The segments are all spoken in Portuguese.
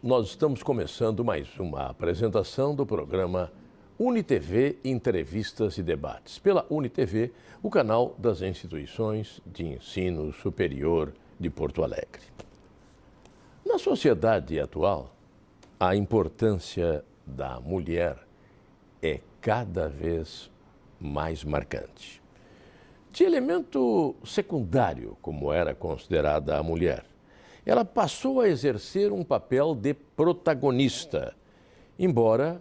Nós estamos começando mais uma apresentação do programa UniTV Entrevistas e Debates, pela UniTV, o canal das instituições de ensino superior de Porto Alegre. Na sociedade atual, a importância da mulher é cada vez mais marcante. De elemento secundário, como era considerada a mulher, ela passou a exercer um papel de protagonista, embora,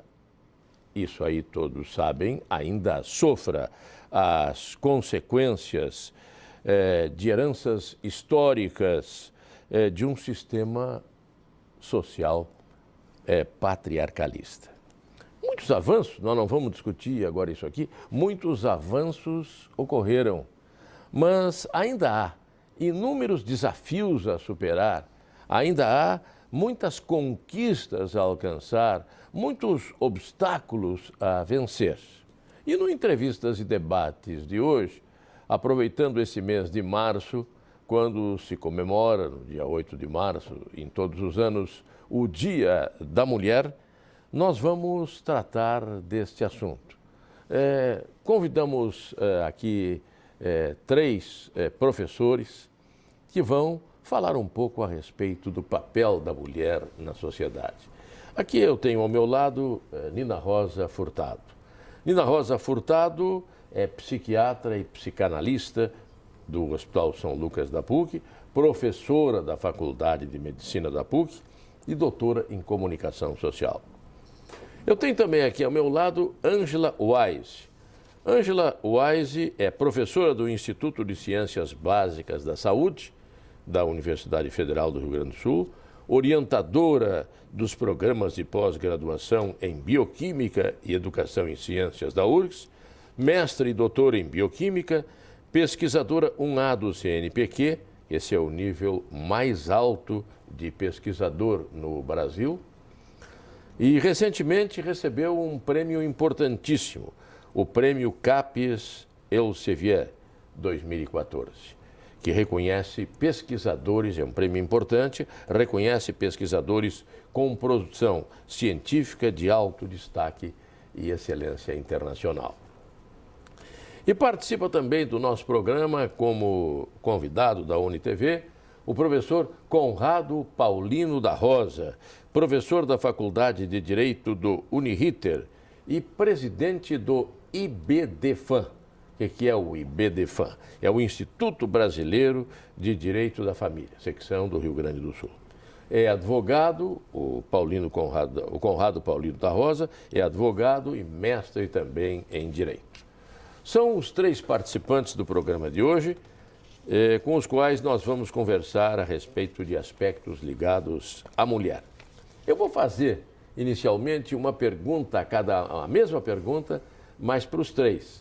isso aí todos sabem, ainda sofra as consequências de heranças históricas de um sistema social patriarcalista. Muitos avanços, nós não vamos discutir agora isso aqui, muitos avanços ocorreram, mas ainda há inúmeros desafios a superar, ainda há muitas conquistas a alcançar, muitos obstáculos a vencer. E no Entrevistas e Debates de hoje, aproveitando esse mês de março, quando se comemora, no dia 8 de março, em todos os anos, o Dia da Mulher, nós vamos tratar deste assunto. Convidamos aqui três professores que vão falar um pouco a respeito do papel da mulher na sociedade. Aqui eu tenho ao meu lado Nina Rosa Furtado. Nina Rosa Furtado é psiquiatra e psicanalista do Hospital São Lucas da PUC, professora da Faculdade de Medicina da PUC e doutora em Comunicação Social. Eu tenho também aqui ao meu lado Ângela Wise. Ângela Wise é professora do Instituto de Ciências Básicas da Saúde, da Universidade Federal do Rio Grande do Sul, orientadora dos programas de pós-graduação em Bioquímica e Educação em Ciências da URGS, mestre e doutora em Bioquímica, pesquisadora 1A do CNPq, esse é o nível mais alto de pesquisador no Brasil, e recentemente recebeu um prêmio importantíssimo, o Prêmio Capes Elsevier 2014. Que reconhece pesquisadores, é um prêmio importante, reconhece pesquisadores com produção científica de alto destaque e excelência internacional. E participa também do nosso programa como convidado da UniTV, o professor Conrado Paulino da Rosa, professor da Faculdade de Direito do Uniriter e presidente do IBDFAM. O que é o IBDFAM? É o Instituto Brasileiro de Direito da Família, secção do Rio Grande do Sul. É advogado, o Conrado Paulino da Rosa, é advogado e mestre também em Direito. São os três participantes do programa de hoje, com os quais nós vamos conversar a respeito de aspectos ligados à mulher. Eu vou fazer, inicialmente, uma pergunta a mesma pergunta, mas para os três.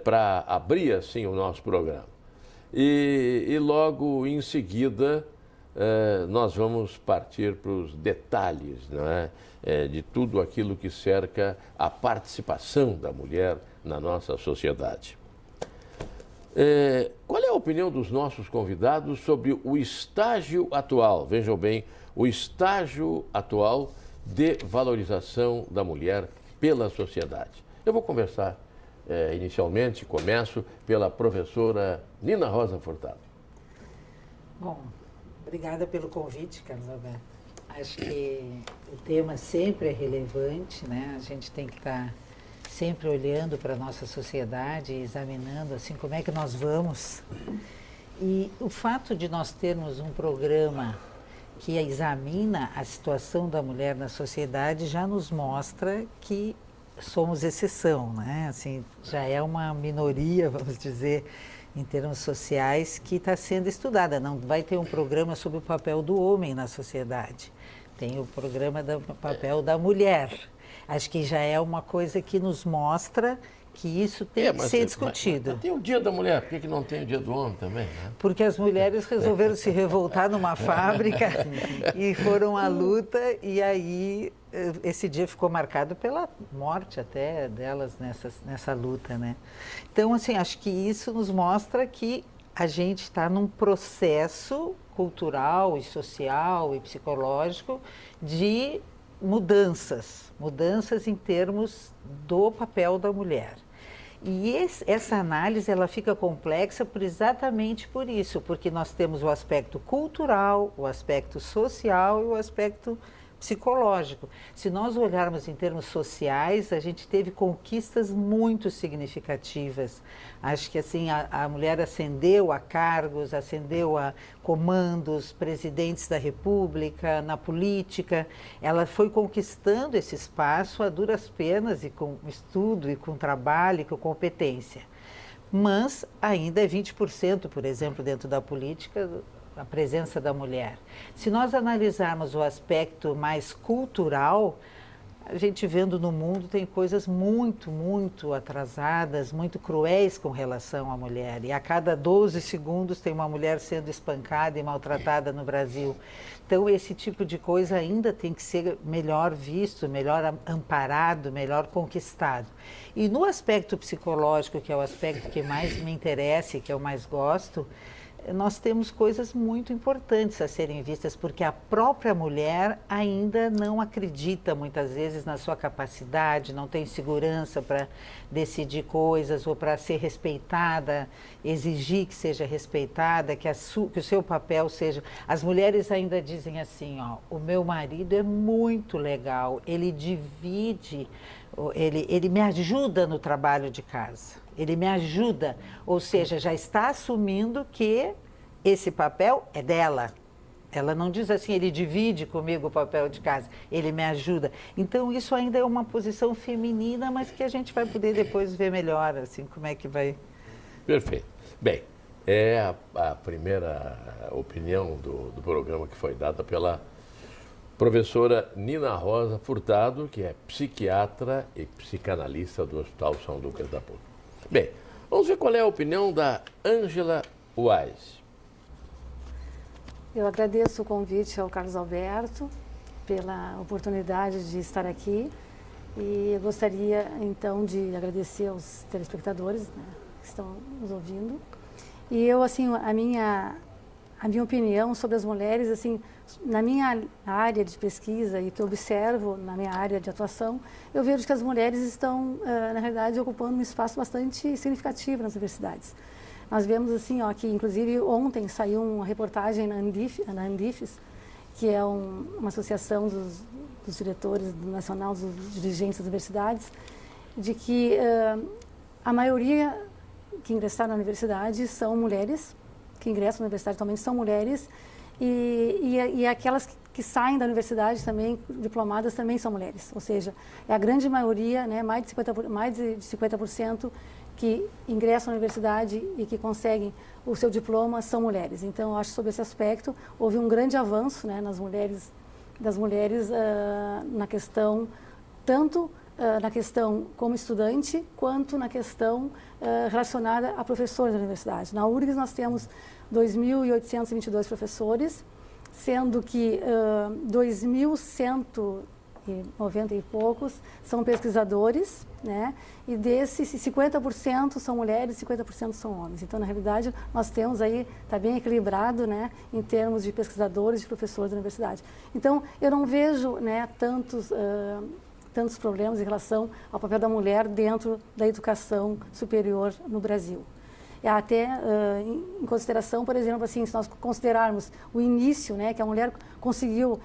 Para abrir assim o nosso programa. E logo em seguida nós vamos partir para os detalhes, não é? De tudo aquilo que cerca a participação da mulher na nossa sociedade. Qual é a opinião dos nossos convidados sobre o estágio atual, vejam bem, o estágio atual de valorização da mulher pela sociedade? Eu vou conversar inicialmente, começo pela professora Nina Rosa Furtado. Bom, obrigada pelo convite, Carlos Alberto. Acho que o tema sempre é relevante, né? A gente tem que estar sempre olhando para a nossa sociedade, examinando assim como é que nós vamos. E o fato de nós termos um programa que examina a situação da mulher na sociedade já nos mostra que somos exceção, né? Assim, já é uma minoria, vamos dizer, em termos sociais, que está sendo estudada. Não vai ter um programa sobre o papel do homem na sociedade. Tem o programa do papel da mulher. Acho que já é uma coisa que nos mostra que isso tem que ser discutido. Mas tem o Dia da Mulher, por que não tem o Dia do Homem também? Né? Porque as mulheres resolveram se revoltar numa fábrica e foram à luta, e aí esse dia ficou marcado pela morte até delas nessa luta, né? Então, assim, acho que isso nos mostra que a gente está num processo cultural e social e psicológico de mudanças em termos do papel da mulher. E essa análise ela fica complexa exatamente por isso, porque nós temos o aspecto cultural, o aspecto social e o aspecto psicológico. Se nós olharmos em termos sociais, a gente teve conquistas muito significativas. Acho que assim a mulher ascendeu a cargos, ascendeu a comandos, presidentes da República, na política. Ela foi conquistando esse espaço a duras penas e com estudo e com trabalho e com competência. Mas ainda é 20%, por exemplo, dentro da política, a presença da mulher. Se nós analisarmos o aspecto mais cultural, a gente vendo no mundo tem coisas muito atrasadas, muito cruéis com relação à mulher. E a cada 12 segundos tem uma mulher sendo espancada e maltratada no Brasil. Então esse tipo de coisa ainda tem que ser melhor visto, melhor amparado, melhor conquistado. E no aspecto psicológico, que é o aspecto que mais me interessa e que eu mais gosto, nós temos coisas muito importantes a serem vistas, porque a própria mulher ainda não acredita muitas vezes na sua capacidade, não tem segurança para decidir coisas ou para ser respeitada, exigir que seja respeitada, que o seu papel seja... As mulheres ainda dizem assim, ó, o meu marido é muito legal, ele divide, ele me ajuda no trabalho de casa. Ele me ajuda, ou seja, já está assumindo que esse papel é dela. Ela não diz assim, ele divide comigo o papel de casa, ele me ajuda. Então isso ainda é uma posição feminina, mas que a gente vai poder depois ver melhor, assim, como é que vai... Perfeito. Bem, é a primeira opinião do programa que foi dada pela professora Nina Rosa Furtado, que é psiquiatra e psicanalista do Hospital São Lucas da PUC. Bem, vamos ver qual é a opinião da Ângela Wise. Eu agradeço o convite ao Carlos Alberto pela oportunidade de estar aqui e eu gostaria então de agradecer aos telespectadores, né, que estão nos ouvindo. E eu, assim, a minha opinião sobre as mulheres, assim, na minha área de pesquisa e que eu observo na minha área de atuação, eu vejo que as mulheres estão, na realidade, ocupando um espaço bastante significativo nas universidades. Nós vemos assim, ó, que inclusive ontem saiu uma reportagem na Andifes, que é uma associação dos diretores nacional dos dirigentes das universidades, de que a maioria que ingressaram na universidade são mulheres, que ingressam na universidade atualmente são mulheres, e aquelas que saem da universidade também, diplomadas, também são mulheres. Ou seja, é a grande maioria, né, mais de 50% que ingressam na universidade e que conseguem o seu diploma são mulheres. Então, eu acho que sobre esse aspecto houve um grande avanço, né, das mulheres na questão, tanto na questão como estudante, quanto na questão relacionada a professores da universidade. Na URGS nós temos 2.822 professores, sendo que 2.190 e poucos são pesquisadores, né? E desses 50% são mulheres e 50% são homens. Então, na realidade, nós temos aí, está bem equilibrado, né, em termos de pesquisadores e professores da universidade. Então, eu não vejo, né, tantos problemas em relação ao papel da mulher dentro da educação superior no Brasil. Até em consideração, por exemplo, assim, se nós considerarmos o início, né, que a mulher conseguiu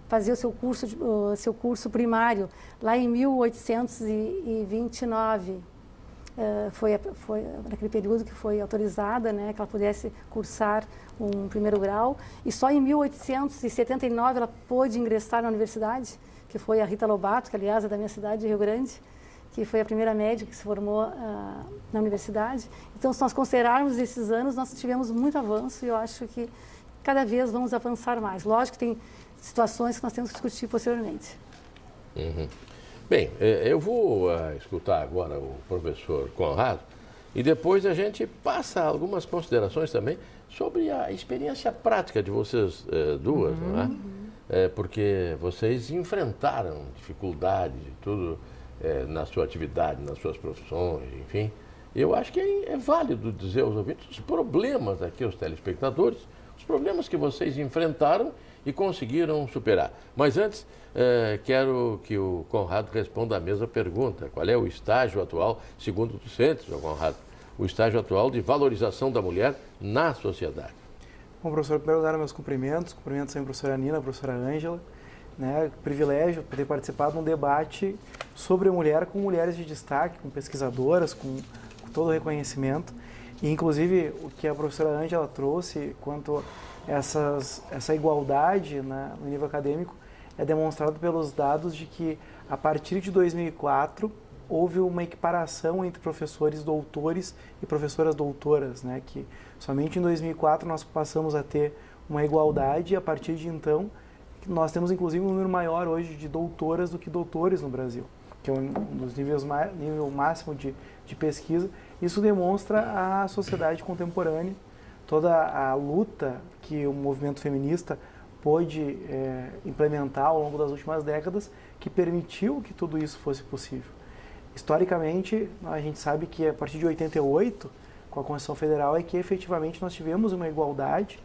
fazer o seu curso primário lá em 1829, foi naquele período que foi autorizada, né, que ela pudesse cursar um primeiro grau, e só em 1879 ela pôde ingressar na universidade, que foi a Rita Lobato, que aliás é da minha cidade, de Rio Grande, que foi a primeira médica que se formou na universidade. Então, se nós considerarmos esses anos, nós tivemos muito avanço e eu acho que cada vez vamos avançar mais. Lógico que tem situações que nós temos que discutir posteriormente. Uhum. Bem, eu vou escutar agora o professor Conrado e depois a gente passa algumas considerações também sobre a experiência prática de vocês duas, não é? Porque vocês enfrentaram dificuldades e tudo na sua atividade, nas suas profissões, enfim. Eu acho que é válido dizer aos ouvintes os problemas aqui aos telespectadores, os problemas que vocês enfrentaram e conseguiram superar. Mas antes, quero que o Conrado responda a mesma pergunta. Qual é o estágio atual, segundo o Centro, Sr. Conrado, o estágio atual de valorização da mulher na sociedade? Bom, professor, em primeiro lugar, meus cumprimentos também à professora Nina, à professora Ângela, né? Privilégio poder participar de um debate sobre a mulher com mulheres de destaque, com pesquisadoras, com todo o reconhecimento. E, inclusive, o que a professora Ângela trouxe quanto a essa igualdade, né, no nível acadêmico é demonstrado pelos dados de que, a partir de 2004, houve uma equiparação entre professores doutores e professoras doutoras, né, que somente em 2004 nós passamos a ter uma igualdade, e a partir de então nós temos inclusive um número maior hoje de doutoras do que doutores no Brasil, que é um dos nível máximo de pesquisa. Isso demonstra a sociedade contemporânea, toda a luta que o movimento feminista pôde implementar ao longo das últimas décadas, que permitiu que tudo isso fosse possível. Historicamente, a gente sabe que a partir de 88, com a Constituição Federal, é que efetivamente nós tivemos uma igualdade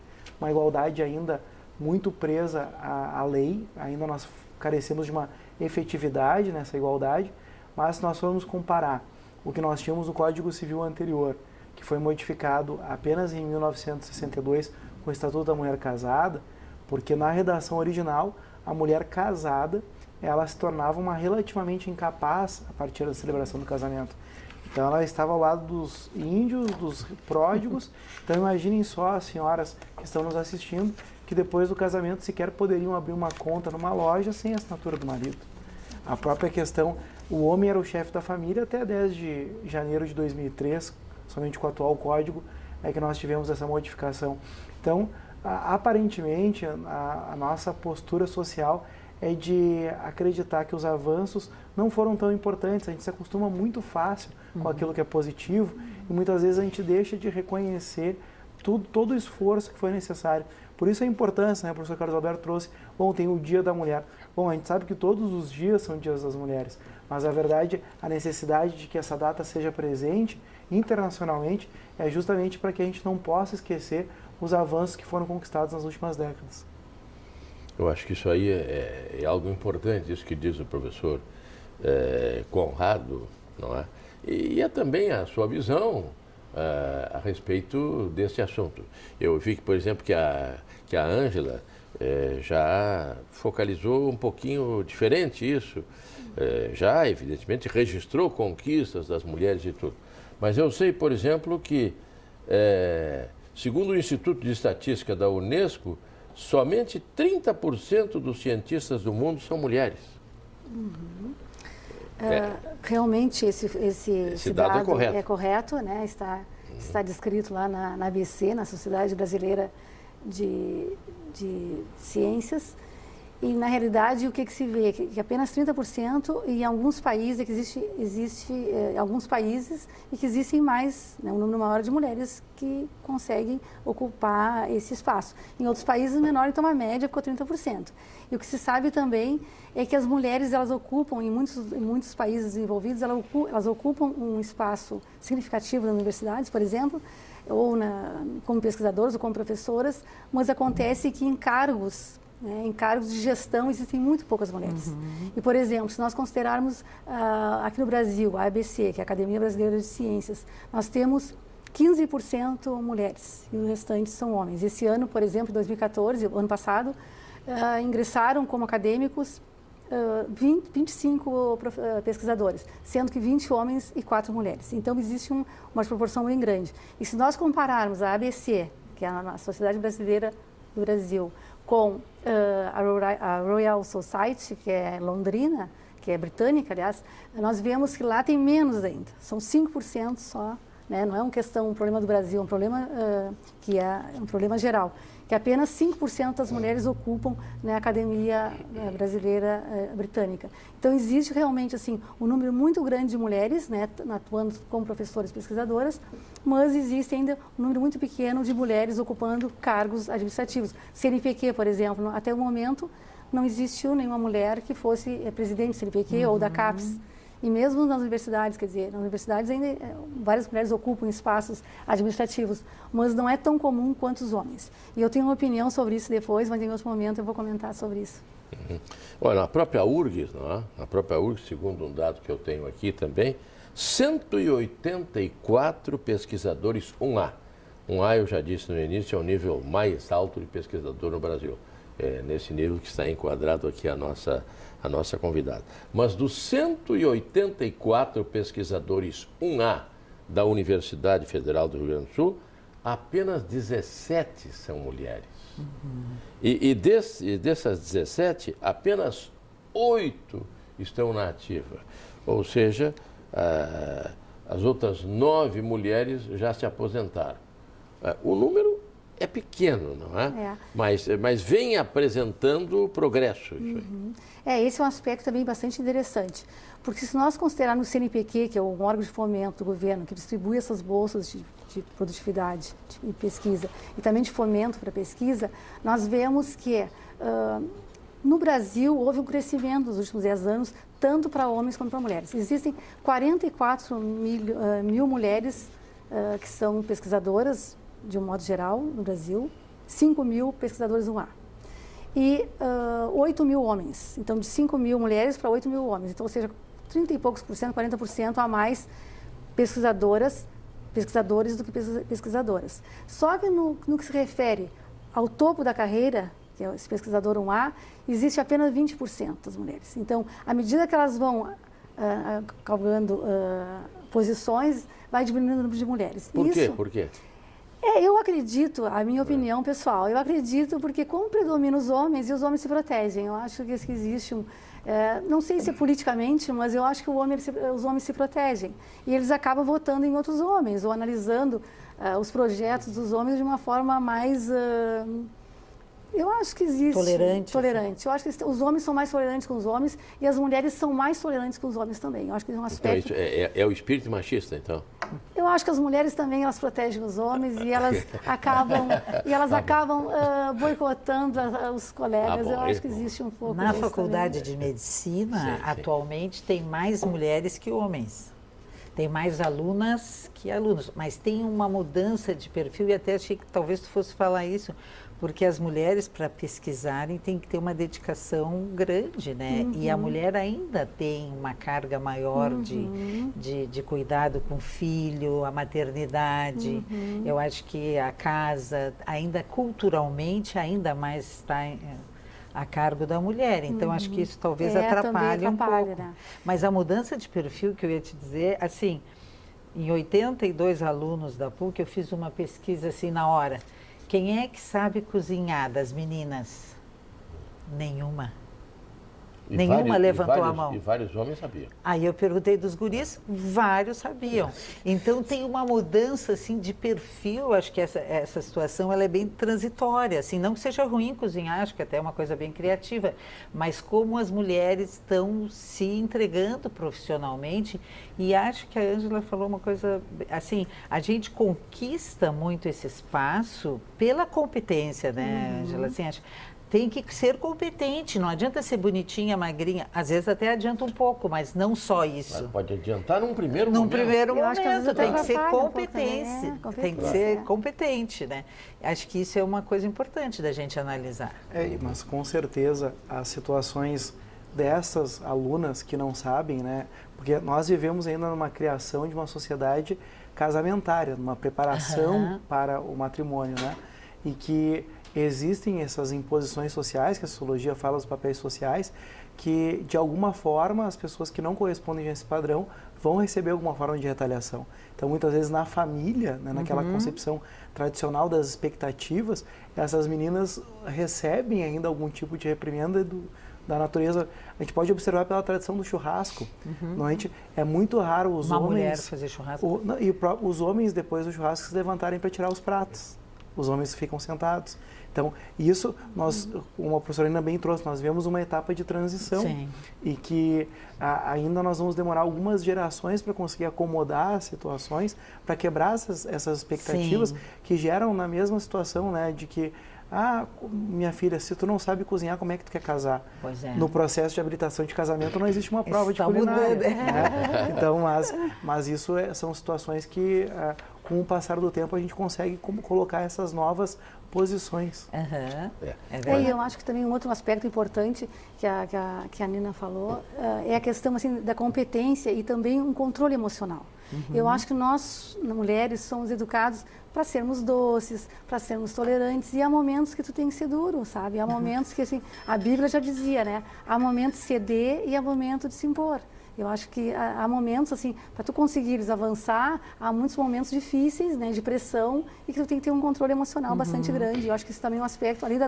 ainda muito presa à lei, ainda nós carecemos de uma efetividade nessa igualdade, mas se nós formos comparar o que nós tínhamos no Código Civil anterior, que foi modificado apenas em 1962 com o Estatuto da Mulher Casada, porque na redação original, a mulher casada, ela se tornava uma relativamente incapaz a partir da celebração do casamento. Então ela estava ao lado dos índios, dos pródigos. Então imaginem só as senhoras que estão nos assistindo, que depois do casamento sequer poderiam abrir uma conta numa loja sem a assinatura do marido. A própria questão, o homem era o chefe da família até 10 de janeiro de 2003, somente com o atual código é que nós tivemos essa modificação. Então, aparentemente, a nossa postura social é de acreditar que os avanços não foram tão importantes. A gente se acostuma muito fácil com aquilo que é positivo e muitas vezes a gente deixa de reconhecer todo o esforço que foi necessário. Por isso a importância, né, o professor Carlos Alberto trouxe, bom, tem o Dia da Mulher. Bom, a gente sabe que todos os dias são dias das mulheres, mas a verdade, a necessidade de que essa data seja presente internacionalmente é justamente para que a gente não possa esquecer os avanços que foram conquistados nas últimas décadas. Eu acho que isso aí é algo importante, isso que diz o professor Conrado, não é? E é também a sua visão a respeito desse assunto. Eu vi que, por exemplo, que a Ângela já focalizou um pouquinho diferente isso, já evidentemente registrou conquistas das mulheres e tudo. Mas eu sei, por exemplo, que segundo o Instituto de Estatística da Unesco, somente 30% dos cientistas do mundo são mulheres. Realmente esse dado é correto, né? Está descrito lá na ABC, na Sociedade Brasileira de Ciências. E, na realidade, o que se vê? Que apenas 30% e em alguns países, existe alguns países e que existem mais, né, um número maior de mulheres que conseguem ocupar esse espaço. Em outros países, menor, então a média ficou 30%. E o que se sabe também é que as mulheres, elas ocupam, em muitos países desenvolvidos, elas ocupam um espaço significativo nas universidades, por exemplo, ou como pesquisadoras ou como professoras, mas acontece que em cargos de gestão existem muito poucas mulheres. E, por exemplo, se nós considerarmos aqui no Brasil, a ABC, que é a Academia Brasileira de Ciências, nós temos 15% mulheres e o restante são homens. Esse ano, por exemplo, 2014, o ano passado, ingressaram como acadêmicos 25 pesquisadores, sendo que 20 homens e 4 mulheres. Então, existe uma proporção bem grande. E se nós compararmos a ABC, que é a Sociedade Brasileira do Brasil, com a Royal Society, que é londrina, que é britânica, aliás, nós vemos que lá tem menos ainda, são 5% só, né? Não é um problema do Brasil, é um problema que é um problema geral, que apenas 5% das mulheres ocupam, né, a Academia Brasileira Britânica. Então, existe realmente assim, um número muito grande de mulheres, né, atuando como professoras e pesquisadoras, mas existe ainda um número muito pequeno de mulheres ocupando cargos administrativos. CNPq, por exemplo, até o momento não existiu nenhuma mulher que fosse presidente do CNPq ou da CAPES. E mesmo nas universidades, quer dizer, nas universidades ainda várias mulheres ocupam espaços administrativos, mas não é tão comum quanto os homens. E eu tenho uma opinião sobre isso depois, mas em outro momento eu vou comentar sobre isso. Olha, na própria URGS, não é? Na própria URGS, segundo um dado que eu tenho aqui também, 184 pesquisadores 1A. 1A, eu já disse no início, é o nível mais alto de pesquisador no Brasil. É nesse nível que está enquadrado aqui a nossa convidada. Mas dos 184 pesquisadores 1A da Universidade Federal do Rio Grande do Sul, apenas 17 são mulheres. E dessas 17, apenas 8 estão na ativa. Ou seja, as outras 9 mulheres já se aposentaram. O número é pequeno, não é? Mas vem apresentando progresso. Isso aí. Esse é um aspecto também bastante interessante. Porque se nós considerarmos o CNPq, que é um órgão de fomento do governo, que distribui essas bolsas de produtividade e pesquisa, e também de fomento para pesquisa, nós vemos que no Brasil houve um crescimento nos últimos 10 anos, tanto para homens quanto para mulheres. Existem 44 mil mulheres que são pesquisadoras, de um modo geral, no Brasil, 5 mil pesquisadores no ar. E 8 mil homens. Então, de 5 mil mulheres para 8 mil homens. Então, ou seja, 30 e poucos por cento, 40% a mais pesquisadores do que pesquisadoras. Só que no que se refere ao topo da carreira, que é esse pesquisador 1A, existe apenas 20% das mulheres. Então, à medida que elas vão galgando posições, vai diminuindo o número de mulheres. Por quê? Por quê? Eu acredito, a minha opinião pessoal, eu acredito porque como predominam os homens e os homens se protegem, eu acho que existe não sei se é politicamente, mas eu acho que os homens se protegem e eles acabam votando em outros homens ou analisando os projetos dos homens de uma forma mais, eu acho que existe... Tolerante. Eu acho que os homens são mais tolerantes com os homens e as mulheres são mais tolerantes com os homens também. Eu acho que é um aspecto... Então, é o espírito machista, então? Eu acho que as mulheres também, elas protegem os homens e elas acabam, boicotando os colegas. Eu acho que existe um pouco Na disso faculdade também. de medicina, Sim. atualmente, tem mais mulheres que homens. Tem mais alunas que alunos, mas tem uma mudança de perfil e até achei que talvez tu fosse falar isso, porque as mulheres, para pesquisarem, tem que ter uma dedicação grande, né? E a mulher ainda tem uma carga maior de cuidado com o filho, a maternidade. Eu acho que a casa, ainda culturalmente, ainda mais está a cargo da mulher. Então, acho que isso talvez atrapalhe um pouco. Né? Mas a mudança de perfil que eu ia te dizer, assim, em 82 alunos da PUC, eu fiz uma pesquisa assim na hora. Quem é que sabe cozinhar das meninas? Nenhuma. Nenhuma levantou a mão. E vários homens sabiam. Aí eu perguntei dos guris, vários sabiam. Então tem uma mudança assim de perfil, acho que essa situação ela é bem transitória, assim, não que seja ruim cozinhar, acho que até é uma coisa bem criativa, mas como as mulheres estão se entregando profissionalmente, e acho que a Ângela falou uma coisa, assim, a gente conquista muito esse espaço pela competência, né, Ângela? Assim, acho, tem que ser competente, não adianta ser bonitinha, magrinha, às vezes até adianta um pouco, mas não só isso. Mas pode adiantar num primeiro momento. Num primeiro Eu acho que às momento, vezes tem que ser atrapalha um competência, pouco, né? tem que ser competente, né? Acho que isso é uma coisa importante da gente analisar. Mas com certeza as situações dessas alunas que não sabem, né? Porque nós vivemos ainda numa criação de uma sociedade casamentária, numa preparação para o matrimônio, né? E que existem essas imposições sociais, que a sociologia fala dos papéis sociais, que de alguma forma as pessoas que não correspondem a esse padrão vão receber alguma forma de retaliação. Então, muitas vezes na família, né, naquela concepção tradicional das expectativas, essas meninas recebem ainda algum tipo de reprimenda da natureza. A gente pode observar pela tradição do churrasco. Normalmente é muito raro os homens... mulher fazer churrasco. Os homens, depois do churrasco, se levantarem para tirar os pratos. Os homens ficam sentados. Então, isso, nós, como a professora Nina bem trouxe, nós vemos uma etapa de transição. Sim. E que ainda nós vamos demorar algumas gerações para conseguir acomodar as situações, para quebrar essas expectativas que geram na mesma situação, né, de que minha filha, se tu não sabe cozinhar, como é que tu quer casar? Pois é. No processo de habilitação de casamento não existe uma prova de culinária. Mudando. Né? Então, mas isso são situações que, com o passar do tempo, a gente consegue colocar essas novas posições. E eu acho que também um outro aspecto importante que a Nina falou é a questão assim, da competência e também um controle emocional. Eu acho que nós, mulheres, somos educados para sermos doces, para sermos tolerantes, e há momentos que tu tem que ser duro, sabe? Há momentos que, assim, a Bíblia já dizia, né? Há momentos de ceder e há momento de se impor. Eu acho que há momentos, assim, para tu conseguires avançar, há muitos momentos difíceis, né, de pressão, e que tu tem que ter um controle emocional bastante grande. Eu acho que isso também é um aspecto, além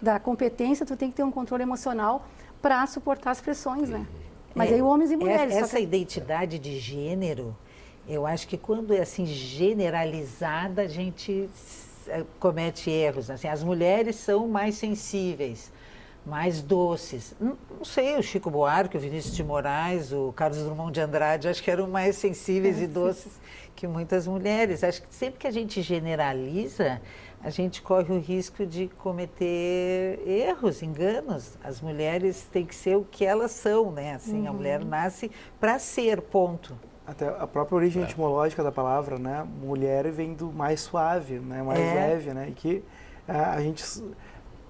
da competência, tu tem que ter um controle emocional para suportar as pressões, né? Mas aí homens e mulheres. Essa identidade de gênero, eu acho que quando é assim generalizada, a gente comete erros. Assim, as mulheres são mais sensíveis, mais doces. Não sei, o Chico Buarque, o Vinícius de Moraes, o Carlos Drummond de Andrade, acho que eram mais sensíveis e doces que muitas mulheres. Acho que sempre que a gente generaliza, a gente corre o risco de cometer erros, enganos. As mulheres têm que ser o que elas são, né? Assim, a mulher nasce para ser, ponto. Até a própria origem etimológica da palavra, né? Mulher vem do mais suave, né? Mais leve, né? E que a gente,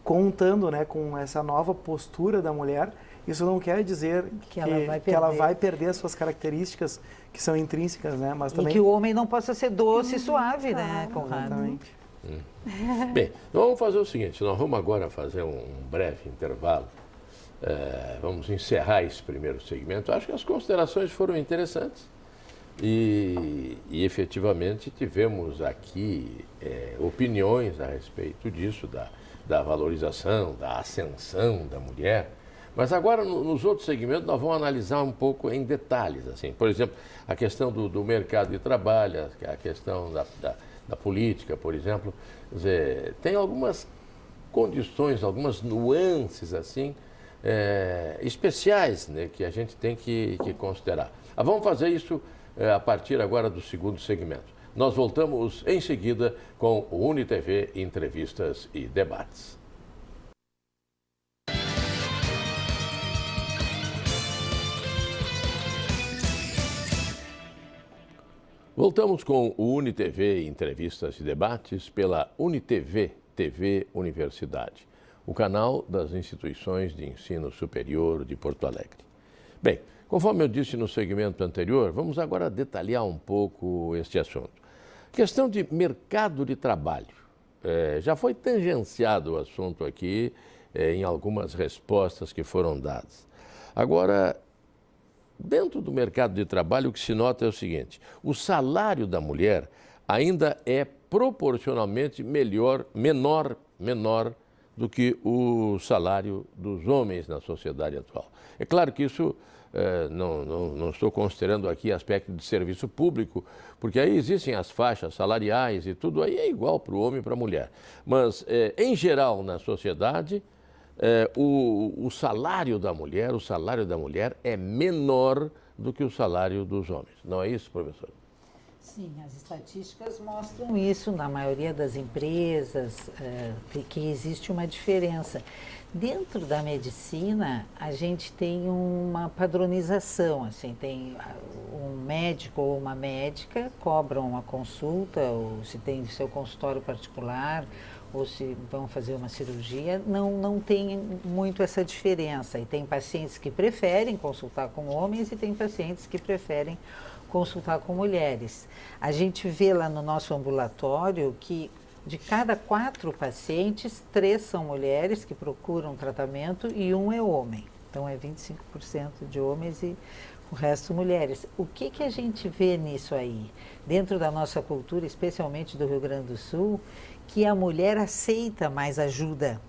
contando, né, com essa nova postura da mulher, isso não quer dizer que ela vai perder as suas características que são intrínsecas, né? Mas também... E que o homem não possa ser doce e suave, né, Conrado? Exatamente. Bem, vamos fazer o seguinte, nós vamos agora fazer um breve intervalo. Vamos encerrar esse primeiro segmento. Acho que as considerações foram interessantes. E efetivamente tivemos aqui opiniões a respeito disso, da valorização, da ascensão da mulher. Mas agora, nos outros segmentos, nós vamos analisar um pouco em detalhes. Assim. Por exemplo, a questão do mercado de trabalho, a questão da política, por exemplo. Quer dizer, tem algumas condições, algumas nuances assim, especiais, né, que a gente tem que considerar. Vamos fazer isso a partir agora do segundo segmento. Nós voltamos em seguida com o UniTV Entrevistas e Debates. Voltamos com o UniTV Entrevistas e Debates pela UniTV TV Universidade, o canal das instituições de ensino superior de Porto Alegre. Bem, conforme eu disse no segmento anterior, vamos agora detalhar um pouco este assunto. Questão de mercado de trabalho. Já foi tangenciado o assunto aqui em algumas respostas que foram dadas. Agora, dentro do mercado de trabalho, o que se nota é o seguinte: o salário da mulher ainda é proporcionalmente menor do que o salário dos homens na sociedade atual. É claro que isso, não estou considerando aqui aspecto de serviço público, porque aí existem as faixas salariais e tudo aí é igual para o homem e para a mulher. Mas, em geral, na sociedade, o salário da mulher é menor do que o salário dos homens. Não é isso, professor? Sim, as estatísticas mostram isso na maioria das empresas, que existe uma diferença. Dentro da medicina, a gente tem uma padronização, assim, tem um médico ou uma médica cobram uma consulta, ou se tem seu consultório particular, ou se vão fazer uma cirurgia, não tem muito essa diferença. E tem pacientes que preferem consultar com homens e tem pacientes que preferem consultar com mulheres. A gente vê lá no nosso ambulatório que de cada 4 pacientes, 3 são mulheres que procuram tratamento e 1 é homem. Então é 25% de homens e o resto mulheres. O que a gente vê nisso aí? Dentro da nossa cultura, especialmente do Rio Grande do Sul, que a mulher aceita mais ajuda.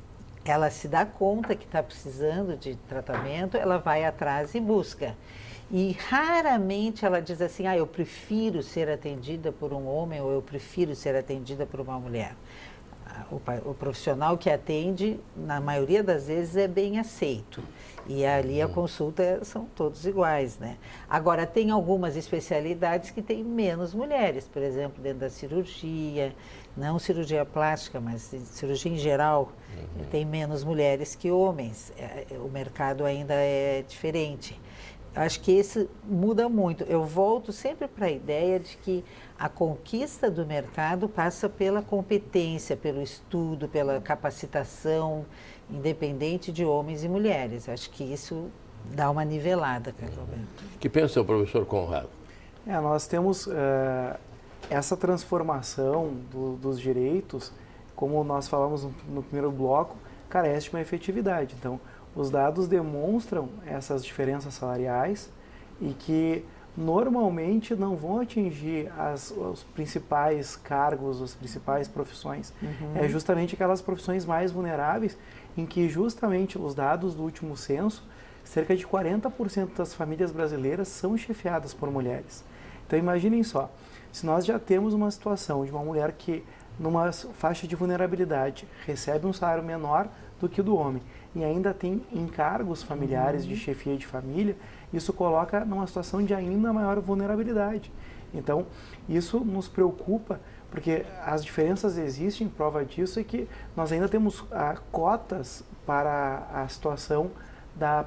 Ela se dá conta que está precisando de tratamento, ela vai atrás e busca. E raramente ela diz assim, eu prefiro ser atendida por um homem ou eu prefiro ser atendida por uma mulher. o profissional que atende, na maioria das vezes, é bem aceito. E ali a consulta são todos iguais, né? Agora, tem algumas especialidades que tem menos mulheres, por exemplo, dentro da cirurgia, não cirurgia plástica, mas cirurgia em geral, tem menos mulheres que homens. O mercado ainda é diferente. Acho que esse muda muito. Eu volto sempre para a ideia de que a conquista do mercado passa pela competência, pelo estudo, pela capacitação, independente de homens e mulheres. Acho que isso dá uma nivelada, Carlos Alberto. O que pensa o professor Conrado? Nós temos essa transformação dos direitos, como nós falamos no primeiro bloco, carece de uma efetividade. Então, os dados demonstram essas diferenças salariais e que normalmente não vão atingir os principais cargos, as principais profissões. É justamente aquelas profissões mais vulneráveis em que justamente os dados do último censo, cerca de 40% das famílias brasileiras são chefiadas por mulheres. Então imaginem só, se nós já temos uma situação de uma mulher que numa faixa de vulnerabilidade recebe um salário menor do que o do homem e ainda tem encargos familiares de chefia de família, isso coloca numa situação de ainda maior vulnerabilidade. Então, isso nos preocupa, porque as diferenças existem, prova disso é que nós ainda temos cotas para a situação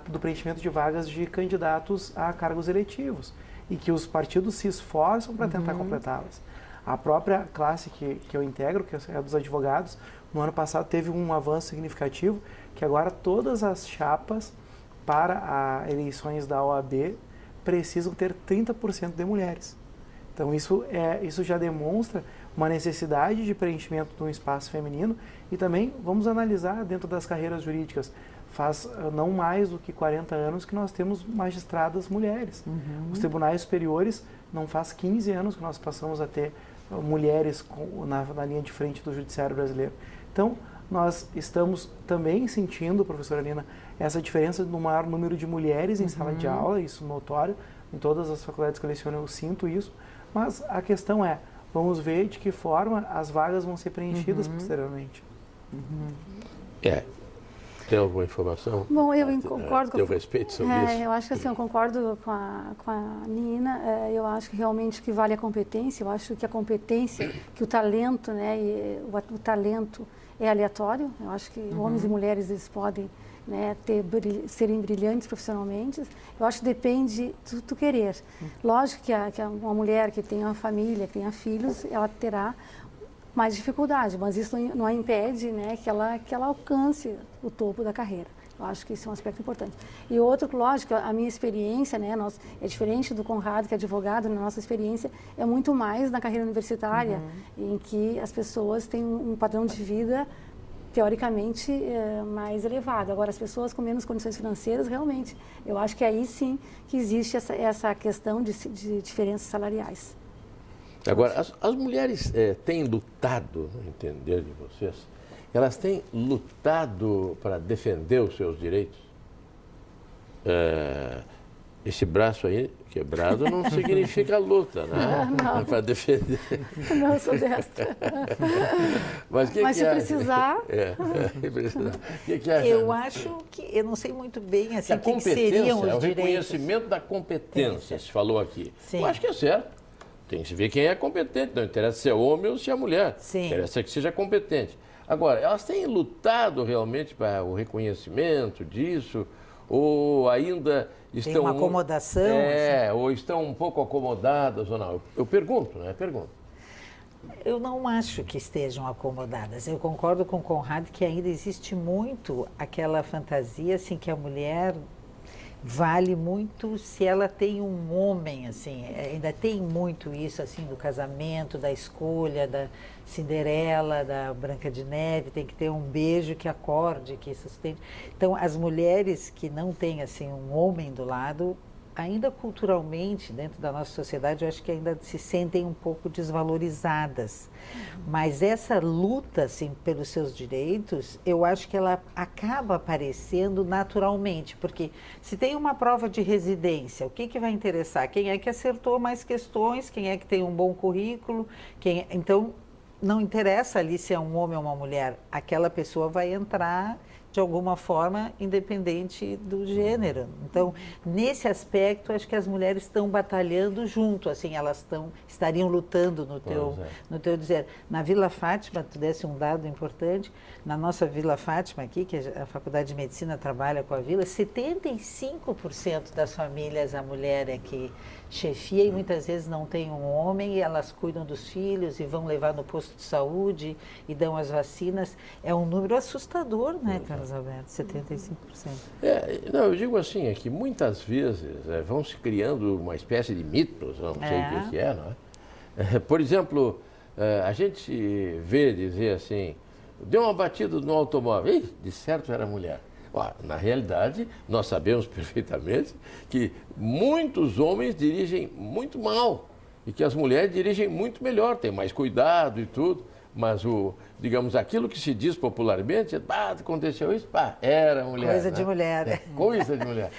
do preenchimento de vagas de candidatos a cargos eletivos e que os partidos se esforçam para tentar completá-las. A própria classe que eu integro, que é a dos advogados, no ano passado teve um avanço significativo, que agora todas as chapas para as eleições da OAB precisam ter 30% de mulheres. Então isso já demonstra uma necessidade de preenchimento de um espaço feminino e também vamos analisar dentro das carreiras jurídicas. Faz não mais do que 40 anos que nós temos magistradas mulheres. Os tribunais superiores não faz 15 anos que nós passamos a ter mulheres na linha de frente do judiciário brasileiro. Então, nós estamos também sentindo, professora Nina, essa diferença do maior número de mulheres em sala de aula, isso notório, em todas as faculdades que eu leciono eu sinto isso, mas a questão é, vamos ver de que forma as vagas vão ser preenchidas posteriormente. Tem alguma informação? Bom, eu concordo com teu respeito sobre isso? Eu acho que assim, eu concordo com a Nina. Eu acho que realmente o que vale é a competência. Eu acho que a competência, que o talento, né, o talento é aleatório. Eu acho que homens e mulheres eles podem, né, serem brilhantes profissionalmente. Eu acho que depende do querer. Lógico que uma mulher que tenha uma família, que tenha filhos, ela terá mais dificuldade, mas isso não a impede, né, que ela alcance o topo da carreira. Eu acho que isso é um aspecto importante. E outro, lógico, a minha experiência, né, é diferente do Conrado, que é advogado, na nossa experiência é muito mais na carreira universitária, em que as pessoas têm um padrão de vida teoricamente mais elevado. Agora, as pessoas com menos condições financeiras, realmente, eu acho que aí sim que existe essa questão de diferenças salariais. Agora, as mulheres têm lutado, no entender de vocês, elas têm lutado para defender os seus direitos? Esse braço aí quebrado não significa luta, né? Não. É para defender. Não, eu sou destra. Mas se precisar... Que acha? Eu acho que, eu não sei muito bem assim, a que seriam os é o direitos. reconhecimento da competência, se falou aqui. Sim. Eu acho que é certo. Tem que se ver quem é competente. Não interessa se é homem ou se é mulher. Sim. Interessa que seja competente. Agora, elas têm lutado realmente para o reconhecimento disso? Ou ainda estão... Tem uma acomodação? Ou estão um pouco acomodadas ou não? Eu pergunto, né? Pergunto. Eu não acho que estejam acomodadas. Eu concordo com o Conrado que ainda existe muito aquela fantasia assim, que a mulher vale muito se ela tem um homem, assim, ainda tem muito isso, assim, do casamento, da escolha, da Cinderela, da Branca de Neve, tem que ter um beijo que acorde, que sustente. Então, as mulheres que não têm, assim, um homem do lado, ainda culturalmente, dentro da nossa sociedade, eu acho que ainda se sentem um pouco desvalorizadas. Mas essa luta, assim, pelos seus direitos, eu acho que ela acaba aparecendo naturalmente, porque se tem uma prova de residência, o que vai interessar? Quem é que acertou mais questões, quem é que tem um bom currículo, então não interessa ali se é um homem ou uma mulher, aquela pessoa vai entrar de alguma forma, independente do gênero. Então, nesse aspecto, acho que as mulheres estão batalhando junto, assim, elas estariam lutando no teu dizer. Na Vila Fátima, tu desse um dado importante, na nossa Vila Fátima aqui, que a Faculdade de Medicina trabalha com a Vila, 75% das famílias a mulher é que chefia e muitas vezes não tem um homem e elas cuidam dos filhos e vão levar no posto de saúde e dão as vacinas. É um número assustador, né, Carlos Alberto? 75%. Não, eu digo assim, é que muitas vezes vão se criando uma espécie de mitos, não sei o que é, não é? Por exemplo, a gente vê dizer assim, deu uma batida no automóvel, de certo era mulher. Na realidade, nós sabemos perfeitamente que muitos homens dirigem muito mal e que as mulheres dirigem muito melhor, têm mais cuidado e tudo, mas digamos, aquilo que se diz popularmente, aconteceu isso, era mulher. Coisa de mulher. Coisa de mulher.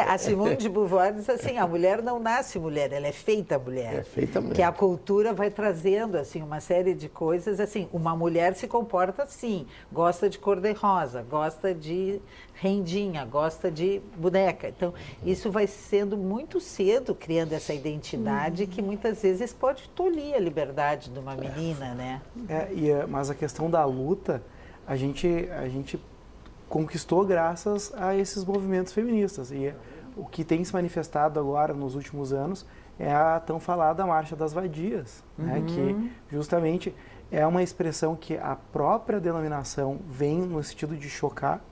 A Simone de Beauvoir diz assim, a mulher não nasce mulher, ela é feita mulher. É feita mulher. Que a cultura vai trazendo, assim, uma série de coisas, assim, uma mulher se comporta assim, gosta de cor-de-rosa, gosta de rendinha, gosta de boneca. Então, isso vai sendo muito cedo, criando essa identidade que muitas vezes pode tolir a liberdade de uma menina, né? Mas a questão da luta, a gente conquistou graças a esses movimentos feministas. E o que tem se manifestado agora nos últimos anos é a tão falada Marcha das Vadias, né? Que justamente é uma expressão que a própria denominação vem no sentido de chocar,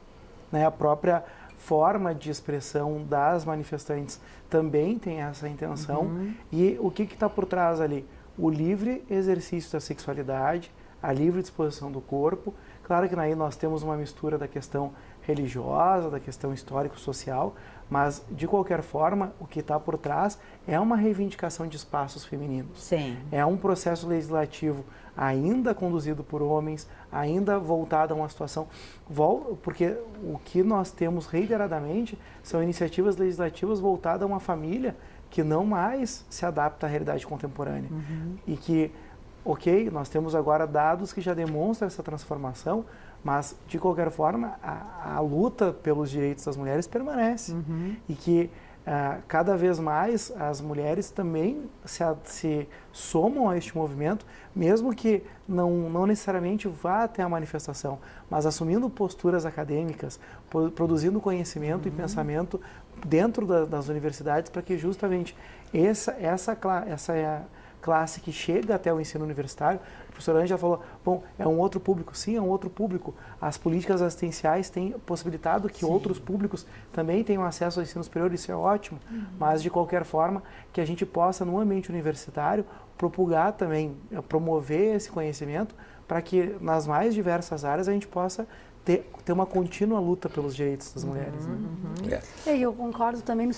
né? A própria forma de expressão das manifestantes também tem essa intenção. E o que está por trás ali? O livre exercício da sexualidade, a livre disposição do corpo. Claro que aí nós temos uma mistura da questão religiosa, da questão histórico-social, mas, de qualquer forma, o que está por trás é uma reivindicação de espaços femininos. Sim. É um processo legislativo ainda conduzido por homens, ainda voltado a uma situação... Porque o que nós temos reiteradamente são iniciativas legislativas voltadas a uma família que não mais se adapta à realidade contemporânea. E que, nós temos agora dados que já demonstram essa transformação, mas, de qualquer forma, a luta pelos direitos das mulheres permanece. E que cada vez mais as mulheres também se somam a este movimento, mesmo que não necessariamente vá até a manifestação, mas assumindo posturas acadêmicas, produzindo conhecimento e pensamento dentro das universidades, para que justamente essa classe que chega até o ensino universitário, a professora Ângela falou, é um outro público. Sim, é um outro público. As políticas assistenciais têm possibilitado que outros públicos também tenham acesso ao ensino superior, isso é ótimo, mas de qualquer forma que a gente possa, no ambiente universitário, propulgar também, promover esse conhecimento para que nas mais diversas áreas a gente possa ter uma contínua luta pelos direitos das mulheres. Né? E eu concordo também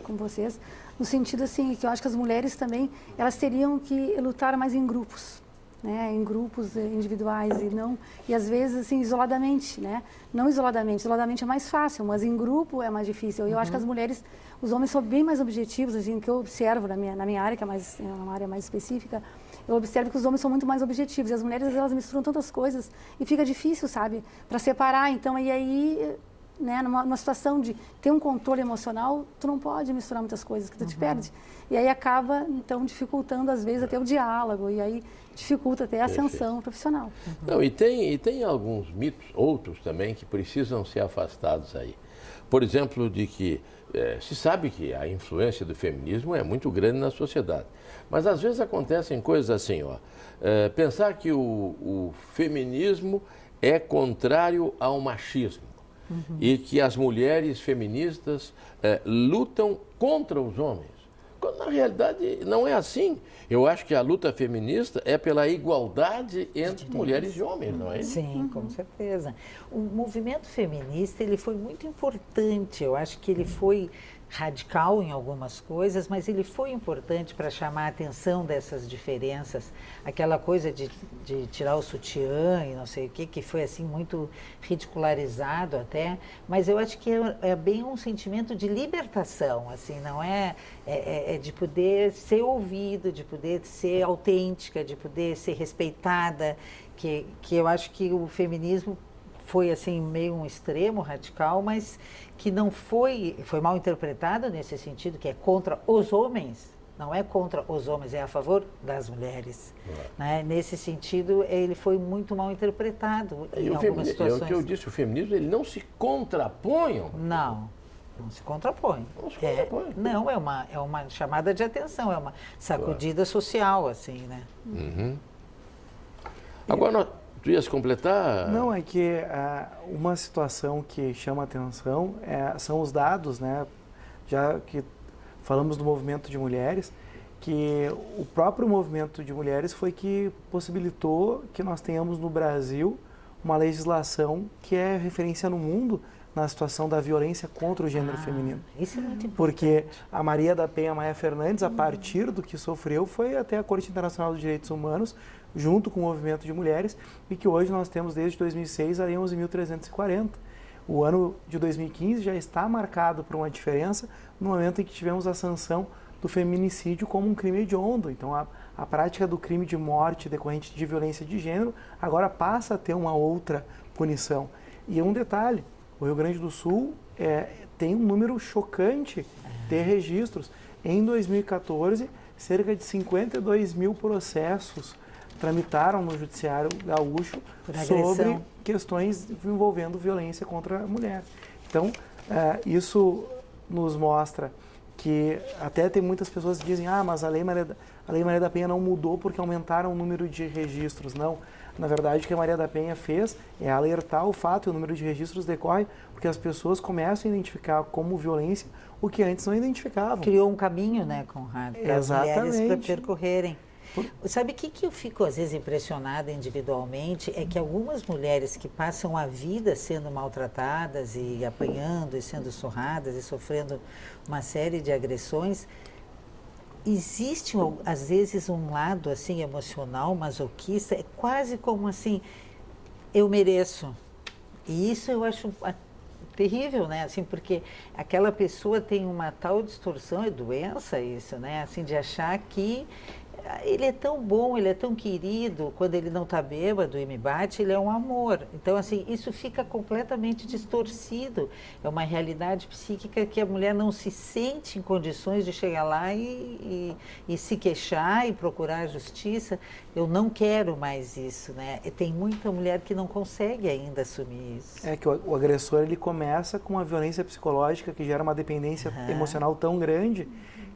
com vocês, no sentido assim, que eu acho que as mulheres também, elas teriam que lutar mais em grupos, né? Em grupos individuais e às vezes assim, isoladamente, né? Não isoladamente é mais fácil, mas em grupo é mais difícil. Eu acho que as mulheres, os homens são bem mais objetivos, assim, que eu observo na minha área, que é uma área mais específica, eu observo que os homens são muito mais objetivos e as mulheres, elas misturam tantas coisas e fica difícil, sabe, para separar. Então, aí, né, numa situação de ter um controle emocional, tu não pode misturar muitas coisas que tu te perde. E aí acaba, então, dificultando, às vezes, até o diálogo e aí dificulta até a ascensão profissional. Não, e tem alguns mitos, outros também, que precisam ser afastados aí. Por exemplo, de que se sabe que a influência do feminismo é muito grande na sociedade. Mas às vezes acontecem coisas assim, pensar que o feminismo é contrário ao machismo e que as mulheres feministas lutam contra os homens. Quando, na realidade, não é assim. Eu acho que a luta feminista é pela igualdade entre mulheres e homens, não é isso? Sim, com certeza. O movimento feminista, ele foi muito importante. Eu acho que ele foi radical em algumas coisas, mas ele foi importante para chamar a atenção dessas diferenças. Aquela coisa de tirar o sutiã e não sei o que foi assim muito ridicularizado até, mas eu acho que é bem um sentimento de libertação, assim, não é é de poder ser ouvido, de poder ser autêntica, de poder ser respeitada, que eu acho que o feminismo foi assim meio um extremo radical, mas que não foi mal interpretado nesse sentido, que é contra os homens, não é contra os homens, é a favor das mulheres. Né? Nesse sentido, ele foi muito mal interpretado em algumas situações. É o que eu disse, o feminismo ele não se contrapõe. Não se contrapõe. Não se contrapõe. Não, é uma chamada de atenção, é uma sacudida social, assim, né? Uhum. Agora, tu ias completar? Não, é que uma situação que chama atenção são os dados, né? Já que falamos do movimento de mulheres, que o próprio movimento de mulheres foi que possibilitou que nós tenhamos no Brasil uma legislação que é referência no mundo na situação da violência contra o gênero feminino. Isso é muito importante. Porque a Maria da Penha Maia Fernandes, a partir do que sofreu, foi até a Corte Internacional dos Direitos Humanos, junto com o movimento de mulheres, e que hoje nós temos desde 2006 a Lei 11.340. O ano de 2015 já está marcado por uma diferença no momento em que tivemos a sanção do feminicídio como um crime hediondo. Então, a prática do crime de morte decorrente de violência de gênero agora passa a ter uma outra punição. E um detalhe, o Rio Grande do Sul tem um número chocante de registros. Em 2014, cerca de 52 mil processos tramitaram no Judiciário Gaúcho sobre questões envolvendo violência contra a mulher. Então, isso nos mostra que até tem muitas pessoas que dizem mas a Lei Maria da Penha não mudou porque aumentaram o número de registros. Não. Na verdade, o que a Maria da Penha fez é alertar o fato, e o número de registros decorre porque as pessoas começam a identificar como violência o que antes não identificavam. Criou um caminho, né, Conrado, para as mulheres para percorrerem. Sabe o que eu fico às vezes impressionada individualmente? É que algumas mulheres que passam a vida sendo maltratadas e apanhando e sendo surradas e sofrendo uma série de agressões, existe às vezes um lado assim emocional, masoquista, é quase como assim, eu mereço. E isso eu acho terrível, né? Assim, porque aquela pessoa tem uma tal distorção, é doença isso, né? Assim, de achar que ele é tão bom, ele é tão querido, quando ele não está bêbado e me bate, ele é um amor. Então, assim, isso fica completamente distorcido. É uma realidade psíquica que a mulher não se sente em condições de chegar lá e se queixar e procurar a justiça. Eu não quero mais isso, né? E tem muita mulher que não consegue ainda assumir isso. É que o agressor, ele começa com uma violência psicológica que gera uma dependência emocional tão grande